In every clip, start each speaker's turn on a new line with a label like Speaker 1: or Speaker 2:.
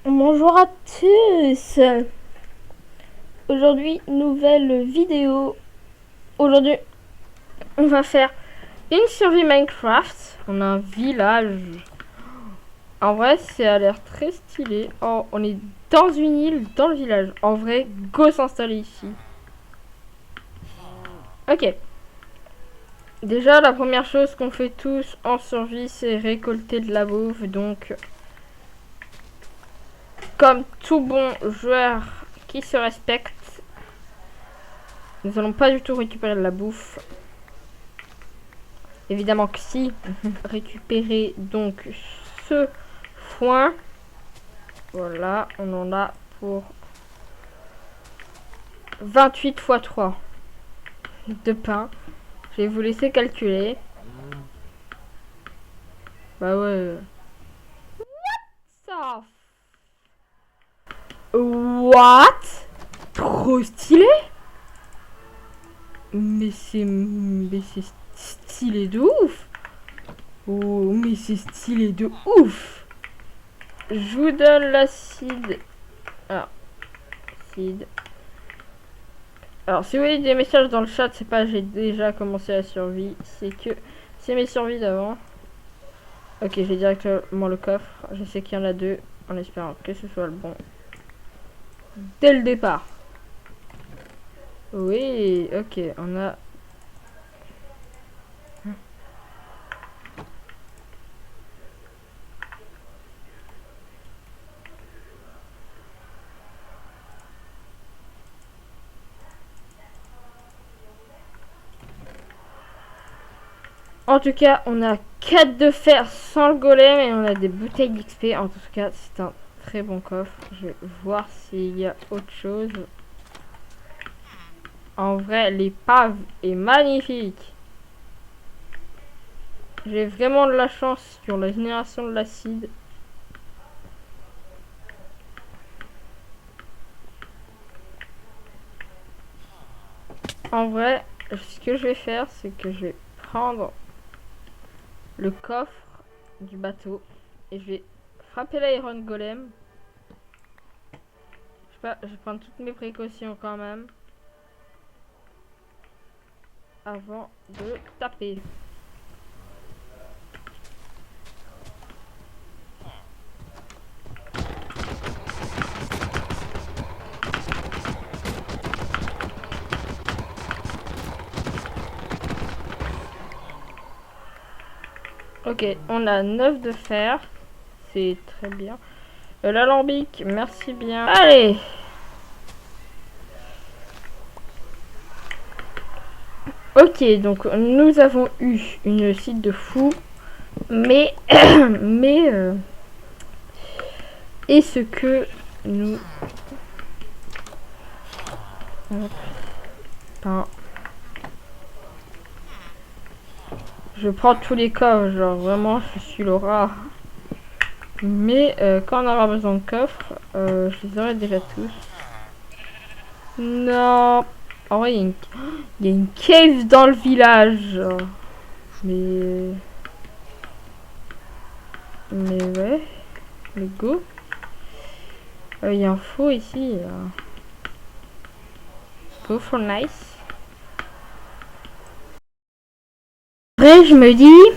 Speaker 1: Bonjour à tous. Aujourd'hui, nouvelle vidéo. Aujourd'hui, on va faire une survie Minecraft. On a un village. En vrai, ça a l'air très stylé. Oh, on est dans une île, dans le village. En vrai, go s'installer ici. Ok. Déjà, la première chose qu'on fait tous en survie, c'est récolter de la bouffe. Donc, comme tout bon joueur qui se respecte, nous allons pas du tout récupérer de la bouffe. Évidemment que si. Récupérer donc ce foin. Voilà, on en a pour 28 x 3 de pain. Je vais vous laisser calculer. Bah ouais. Ça. What? Trop stylé. Mais c'est stylé de ouf. Oh, mais c'est stylé de ouf. Je vous donne l'acide. Ah, acide. Alors, si vous voyez des messages dans le chat, c'est pas j'ai déjà commencé la survie, c'est que c'est mes survies d'avant. Ok, j'ai directement le coffre. Je sais qu'il y en a deux, en espérant que ce soit le bon. Dès le départ. Oui, ok, on a... En tout cas, on a 4 de fer sans le golem et on a des bouteilles d'XP. En tout cas, c'est un très bon coffre. Je vais voir s'il y a autre chose. En vrai, l'épave est magnifique. J'ai vraiment de la chance sur la génération de l'acide. En vrai, ce que je vais faire, c'est que je vais prendre le coffre du bateau et je vais frapper l'Iron Golem. Je sais pas, je vais prendre toutes mes précautions quand même avant de taper. Ok, on a 9 de fer. C'est très bien. L'alambic, merci bien. Allez! Ok, donc nous avons eu une site de fou. Mais... est-ce que nous... Enfin, je prends tous les coffres, genre vraiment je suis le rat. Mais quand on aura besoin de coffres, je les aurai déjà tous. Non. En vrai, il y a une cave dans le village. Mais ouais. Le go. Il y a un faux ici. Go for nice. Après, je me dis,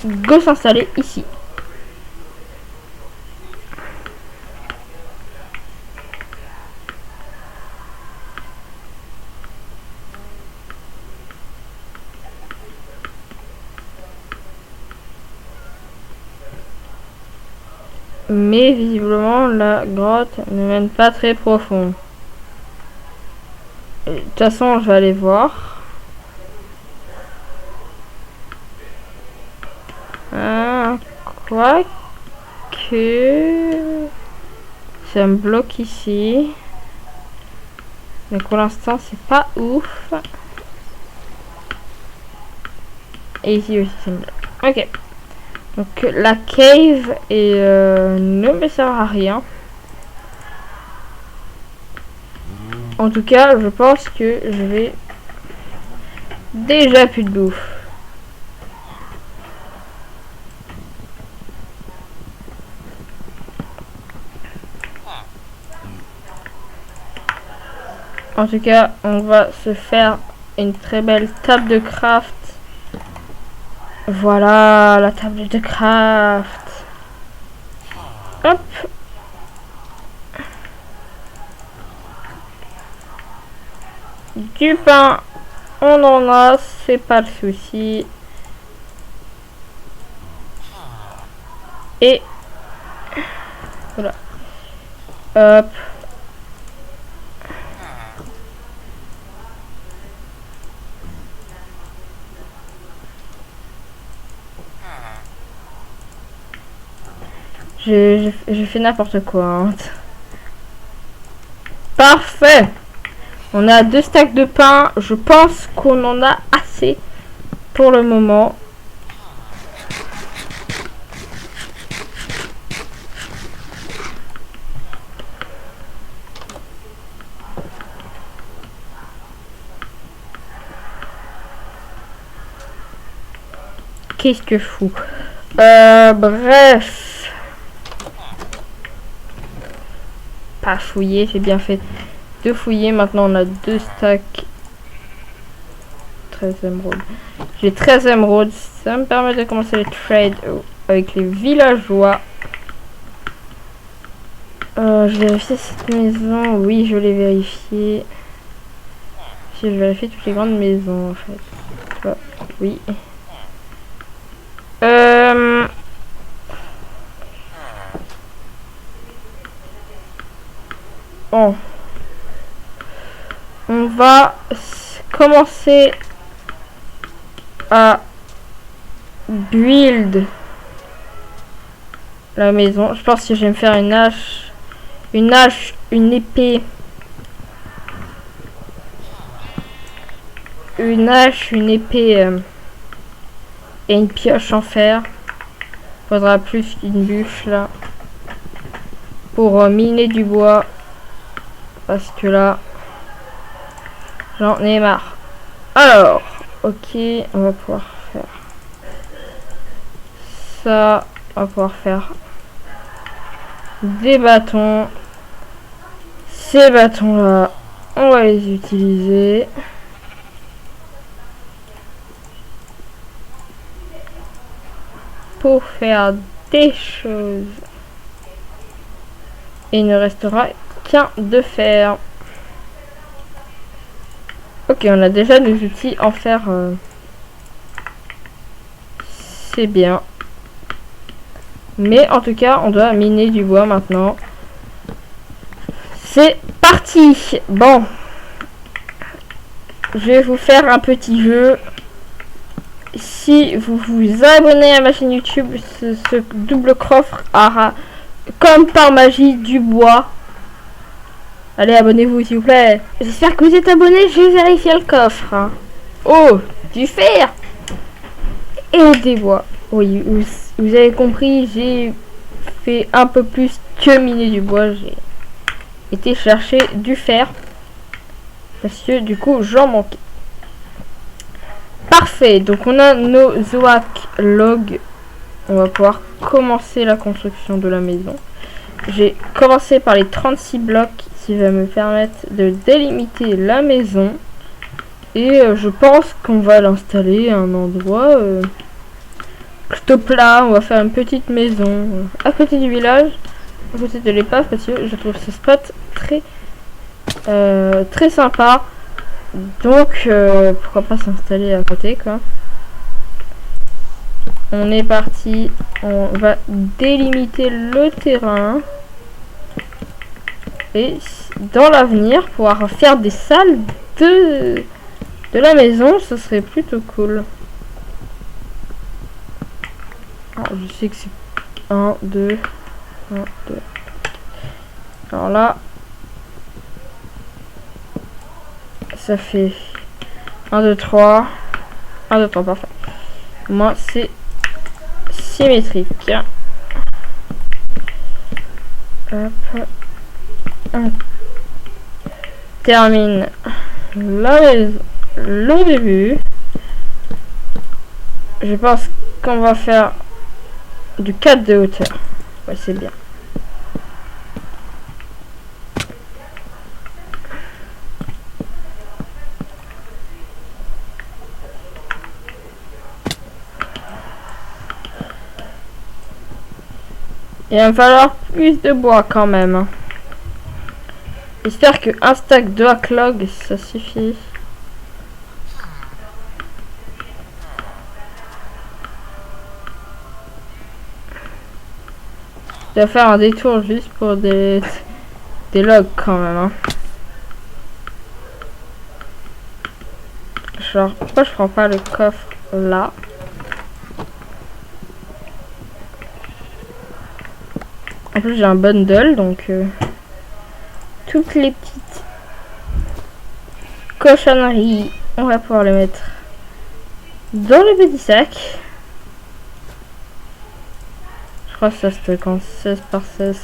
Speaker 1: go s'installer ici. Mais visiblement, la grotte ne mène pas très profond. De toute façon, je vais aller voir. Quoi que... C'est un bloc ici. Mais pour l'instant, c'est pas ouf. Et ici aussi, c'est un bloc. Ok. Donc, la cave ne me sert à rien. En tout cas, je pense que je vais... Déjà plus de bouffe. En tout cas, on va se faire une très belle table de craft. Voilà, la table de craft. Hop. Du pain, on en a, c'est pas le souci. Et voilà. Hop. J'ai fait n'importe quoi. Hein. Parfait. On a 2 stacks de pain. Je pense qu'on en a assez pour le moment. Qu'est-ce que fou. Bref. Pas fouiller, j'ai bien fait de fouiller. Maintenant, on a 2 stacks. 13 émeraudes. J'ai 13 émeraudes. Ça me permet de commencer les trades avec les villageois. Je vérifie cette maison. Oui, je l'ai vérifié. Si je vérifie toutes les grandes maisons, en fait. Oui. Bon. On va commencer à build la maison. Je pense que je vais me faire une hache, une épée, une épée et une pioche en fer. Faudra plus qu'une bûche là pour miner du bois parce que là j'en ai marre. Alors, ok, on va pouvoir faire ça. On va pouvoir faire des bâtons. Ces bâtons là, on va les utiliser. Pour faire des choses. Et il ne restera qu'un de fer. Ok, on a déjà nos outils en fer. C'est bien. Mais en tout cas, on doit miner du bois maintenant. C'est parti. Bon. Je vais vous faire un petit jeu. Si vous vous abonnez à ma chaîne YouTube, ce double coffre aura, comme par magie, du bois. Allez, abonnez-vous s'il vous plaît. J'espère que vous êtes abonnés, je vais vérifier le coffre. Hein. Oh, du fer et des bois. Oui, vous avez compris, j'ai fait un peu plus que miner du bois. J'ai été chercher du fer. Parce que du coup, j'en manquais. Parfait, donc on a nos zoac logs. On va pouvoir commencer la construction de la maison. J'ai commencé par les 36 blocs qui va me permettre de délimiter la maison. Et je pense qu'on va l'installer à un endroit plutôt plat. On va faire une petite maison à côté du village, à côté de l'épave, parce que je trouve ce spot très sympa. Donc pourquoi pas s'installer à côté quoi. On est parti, on va délimiter le terrain et dans l'avenir pouvoir faire des salles de la maison, ce serait plutôt cool. Alors, je sais que c'est 1, 2, 1, 2. Alors là, ça fait 1, 2, 3. 1, 2, 3, parfait. Moi, c'est symétrique. Hop. On termine la maison, le début. Je pense qu'on va faire du 4 de hauteur. Ouais, c'est bien. Il va me falloir plus de bois quand même. Hein. J'espère que un stack de hacklog, ça suffit. Je vais faire un détour juste pour des logs quand même. Hein. Genre, pourquoi je prends pas le coffre là? En plus, j'ai un bundle, donc toutes les petites cochonneries, on va pouvoir les mettre dans le petit sac. Je crois que ça se quand 16 par 16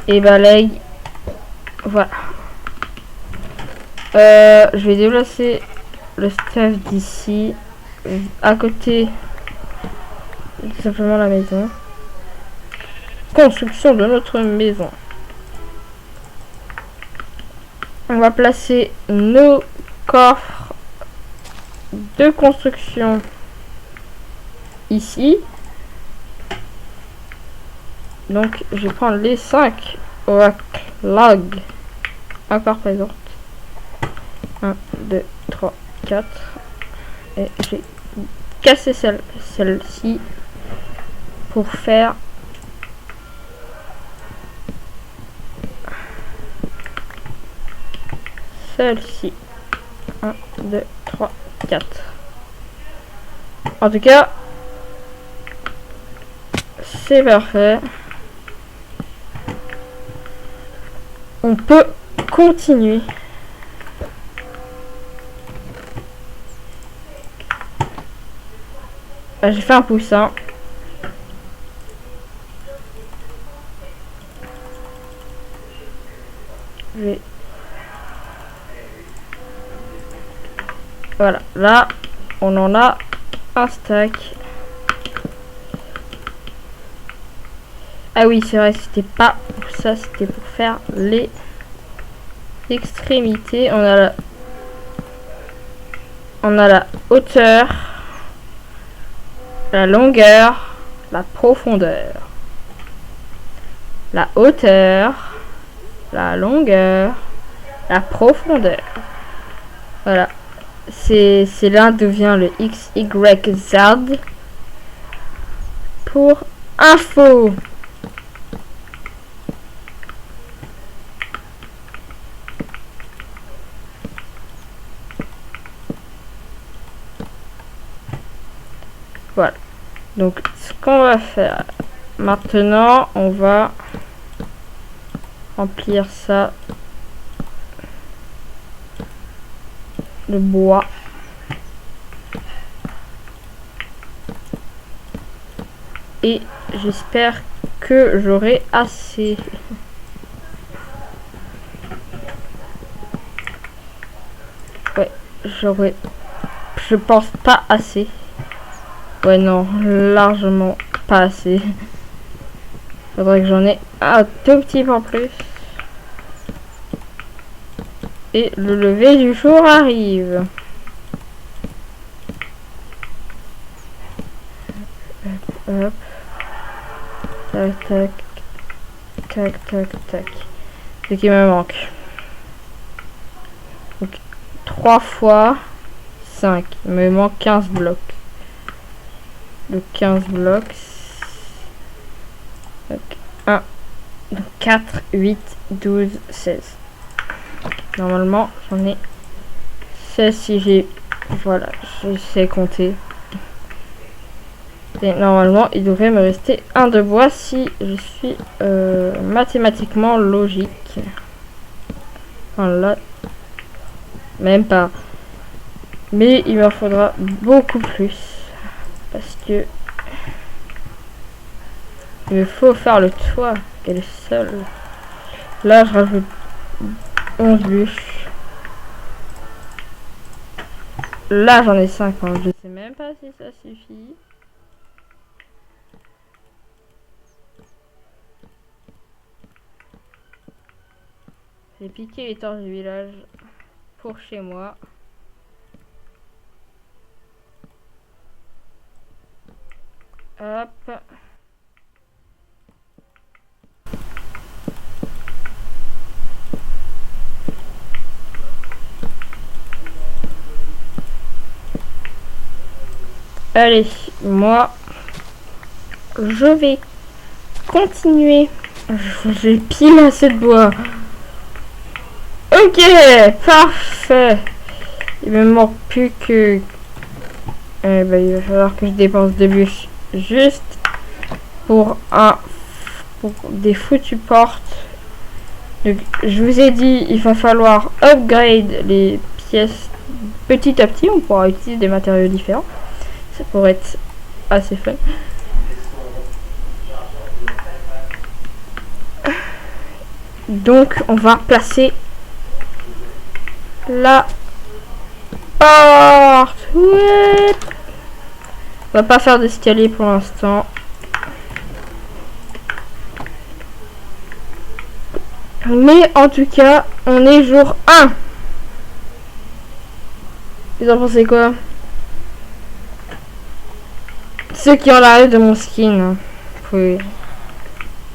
Speaker 1: et balaye. Voilà. Je vais déplacer le stuff d'ici à côté tout simplement la maison. Construction de notre maison. On va placer nos coffres de construction ici. Donc je vais prendre les 5 hacklog encore présentes. 1, 2, 3, 4. Et j'ai cassé celle-ci pour faire celle-ci. 1, 2, 3, 4. En tout cas, c'est parfait. On peut continuer. J'ai fait un poussin. Voilà, là, on en a un stack. Ah oui, c'est vrai, c'était pas pour ça, c'était pour faire les extrémités. On a la hauteur, la longueur, la profondeur. La hauteur, la longueur, la profondeur. Voilà. C'est là d'où vient le XYZ pour info. Voilà. Donc ce qu'on va faire maintenant, on va remplir ça de bois. Et j'espère que j'aurai assez. Ouais, j'aurai. Je pense pas assez. Ouais, non, largement pas assez. Faudrait que j'en ai un tout petit peu en plus. Et le lever du jour arrive. Hop. Tac, tac. Tac, tac, tac. Ce qui me manque. Donc, 3 fois 5. Il me manque 15 blocs. Le 15 blocs. Donc, 1, 4, 8, 12, 16. Normalement, j'en ai 16 si j'ai... Voilà, je sais compter. Et normalement, il devrait me rester un de bois si je suis mathématiquement logique. Enfin, là, même pas. Mais il me faudra beaucoup plus. Parce que il me faut faire le toit. Et le sol. Là, je rajoute 11 bûches. Là, j'en ai 50. Je sais même pas si ça suffit. J'ai piqué les torches du village pour chez moi. Hop. Allez, moi, je vais continuer. J'ai pile assez de bois. Ok, parfait. Il me manque plus que... il va falloir que je dépense des bûches juste pour des foutues portes. Donc, je vous ai dit, il va falloir upgrade les pièces petit à petit. On pourra utiliser des matériaux différents. Ça pourrait être assez fun. Donc, on va placer la porte. Ouais. On va pas faire d'escalier pour l'instant. Mais en tout cas, on est jour 1. Vous en pensez quoi? Ceux qui ont l'arrêt de mon skin, vous pouvez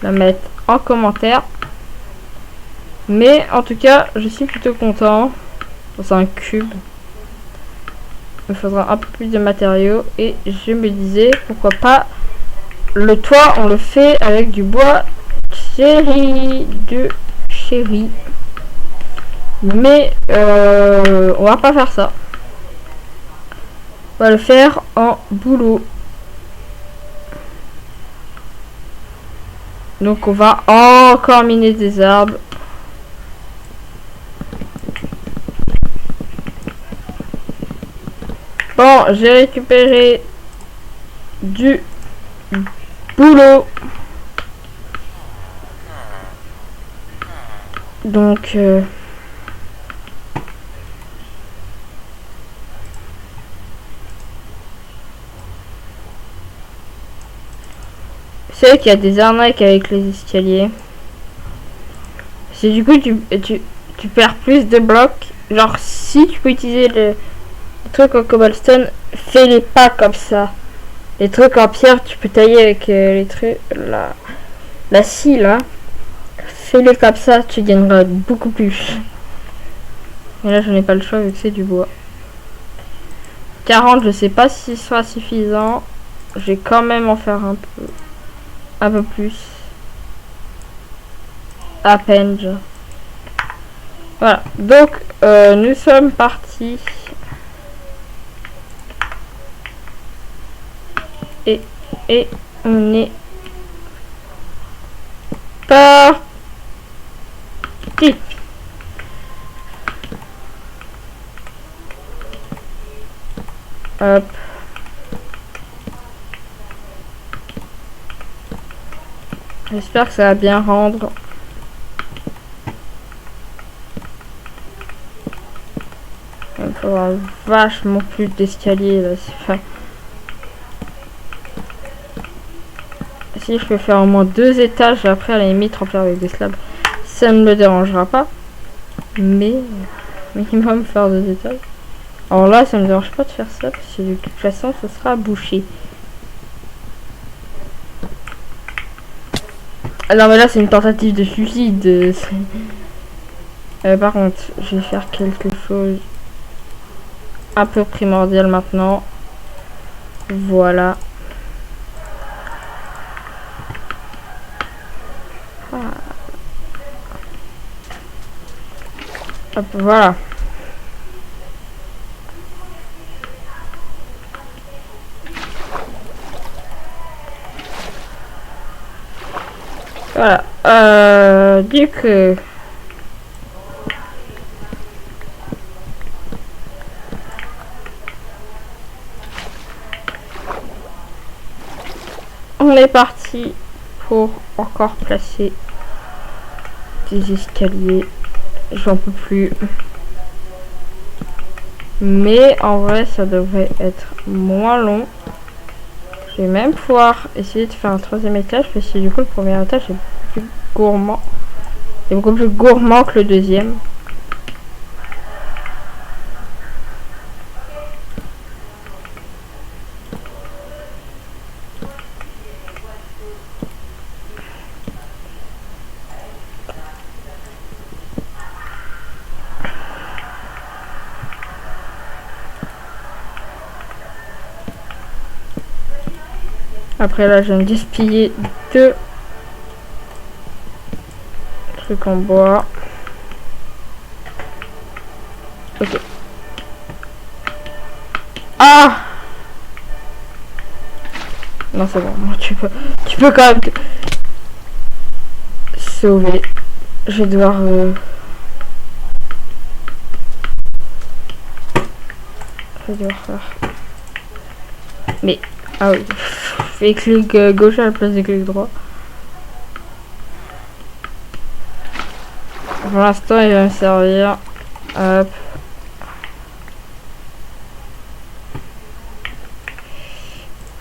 Speaker 1: la mettre en commentaire. Mais en tout cas, je suis plutôt content. C'est un cube. Il me faudra un peu plus de matériaux. Et je me disais, pourquoi pas, le toit, on le fait avec du bois chéri. Mais on va pas faire ça. On va le faire en boulot. Donc on va encore miner des arbres. Bon, j'ai récupéré du boulot. Donc c'est vrai qu'il y a des arnaques avec les escaliers. C'est du coup tu perds plus de blocs. Genre si tu peux utiliser le truc en cobblestone, fais-les pas comme ça. Les trucs en pierre, tu peux tailler avec les trucs la scie là. Fais-les comme ça, tu gagneras beaucoup plus. Et là, je n'ai pas le choix vu que c'est du bois. 40, je sais pas si ce sera suffisant. Je vais quand même en faire un peu plus. À peine. Voilà. Donc, nous sommes partis. Et on est parti. Hop. J'espère que ça va bien rendre. Il faudra vachement plus d'escalier là. Enfin, si je peux faire au moins 2 étages, après à la limite remplir avec des slabs, ça ne me dérangera pas. Mais minimum faire 2 étages. Alors là, ça me dérange pas de faire ça parce que de toute façon, ça sera bouché. Ah non, mais là, c'est une tentative de suicide. Par contre, je vais faire quelque chose un peu primordial maintenant. Voilà. Hop, voilà. Voilà. Du coup, on est parti pour encore placer des escaliers. J'en peux plus. Mais en vrai, ça devrait être moins long. Je vais même pouvoir essayer de faire un 3e étage parce que du coup, le premier étage est plus gourmand. C'est beaucoup plus gourmand que le 2e. Après là, je vais me gaspiller 2 trucs en bois. Ok. Ah! Non, c'est bon. Tu peux quand même te sauver. Je vais devoir... Je vais devoir faire... Mais... Ah oui. Fais clic gauche à la place de clic droit. Pour l'instant, il va me servir. Hop.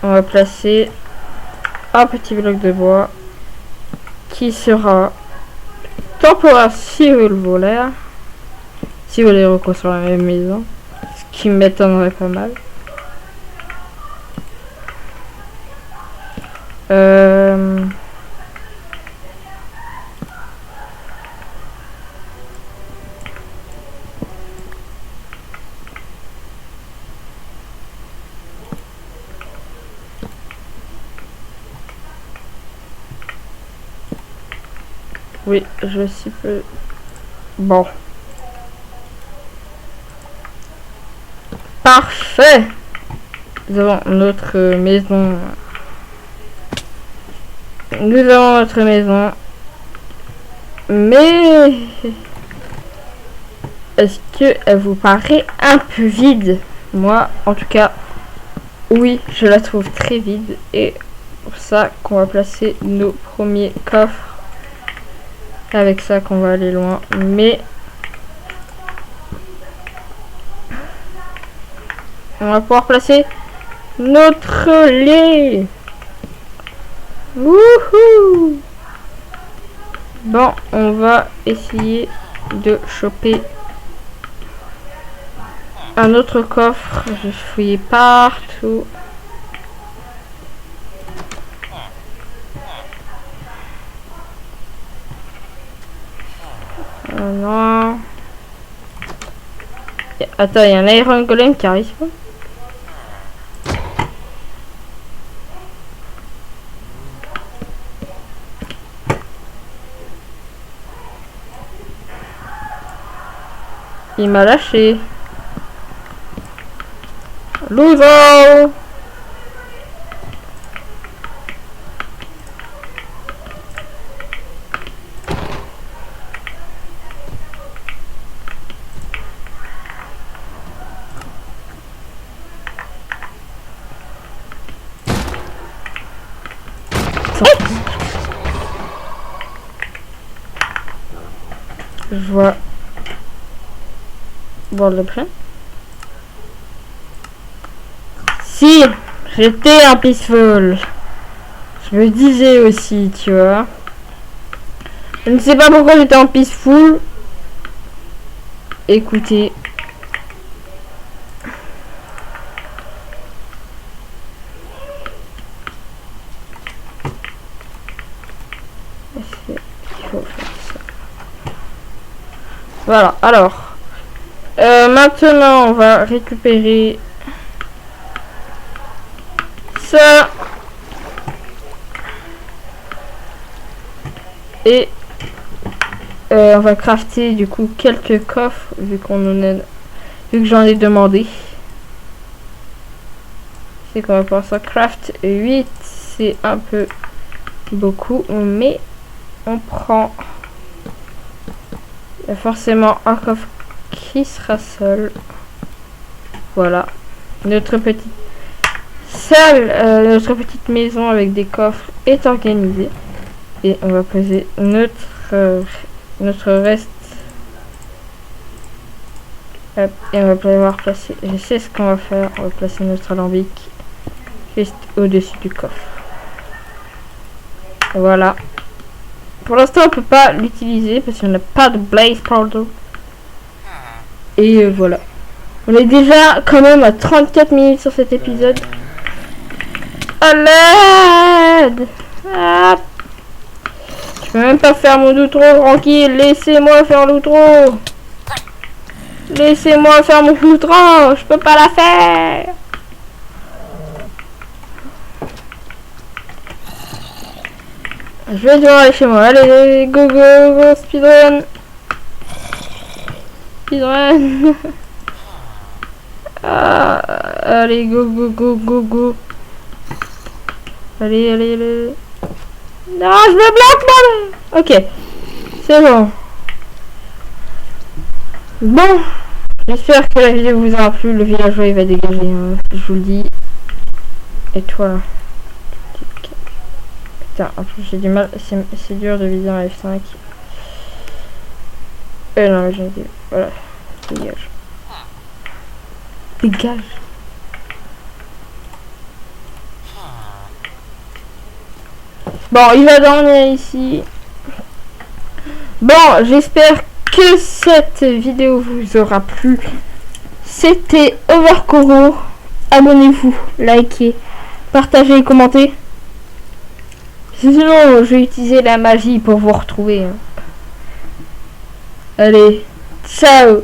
Speaker 1: On va placer un petit bloc de bois qui sera temporaire si vous le voulez. Si vous voulez reconstruire la même maison. Ce qui m'étonnerait pas mal. Oui, je suis peu... Bon. Parfait. Nous avons notre maison. Nous avons notre maison. Mais... Est-ce que elle vous paraît un peu vide? Moi, en tout cas, oui, je la trouve très vide. Et pour ça qu'on va placer nos premiers coffres. Avec ça qu'on va aller loin. Mais... on va pouvoir placer notre lait. Wouhou! Bon, on va essayer de choper un autre coffre. Je fouillais partout. Non. Attends, il y a un Iron Golem qui arrive. Il m'a lâché. Louzo! Je vois. Bon, l'option. Si, j'étais un peaceful. Je me disais aussi, tu vois. Je ne sais pas pourquoi j'étais en peaceful. Écoutez. Il faut faire ça. Voilà, alors. Maintenant, on va récupérer ça. Et on va crafter du coup quelques coffres vu que j'en ai demandé. C'est qu'on va pouvoir ça craft 8, c'est un peu beaucoup, mais on prend. Il y a forcément un coffre qui sera seul. Voilà. Notre petite salle, notre petite maison avec des coffres est organisée. Et on va poser notre reste. Hop, et on va pouvoir placer. Je sais ce qu'on va faire. On va placer notre alambic juste au-dessus du coffre. Voilà. Pour l'instant, on peut pas l'utiliser parce qu'on n'a pas de blaze powder. Et voilà. On est déjà quand même à 34 minutes sur cet épisode. À l'aide! Ah. Je peux même pas faire mon outro tranquille. Laissez-moi faire l'outro. Laissez-moi faire mon outro. Je peux pas la faire. Je vais devoir aller chez moi. Allez, go, go, go, speedrun. Speedrun. Ah, allez, go, go, go, go, go. Allez, allez, allez. Non, je me bloque, moi. Ok, c'est bon. Bon, j'espère que la vidéo vous aura plu. Le villageois il va dégager, hein, je vous le dis. Et toi. Putain, en plus j'ai du mal, c'est dur de viser en F5. Non mais j'ai dit, voilà, dégage. Dégage. Bon, il va dormir ici. Bon, j'espère que cette vidéo vous aura plu. C'était Overkoro. Abonnez-vous, likez, partagez et commentez. Sinon, je vais utiliser la magie pour vous retrouver. Allez, ciao!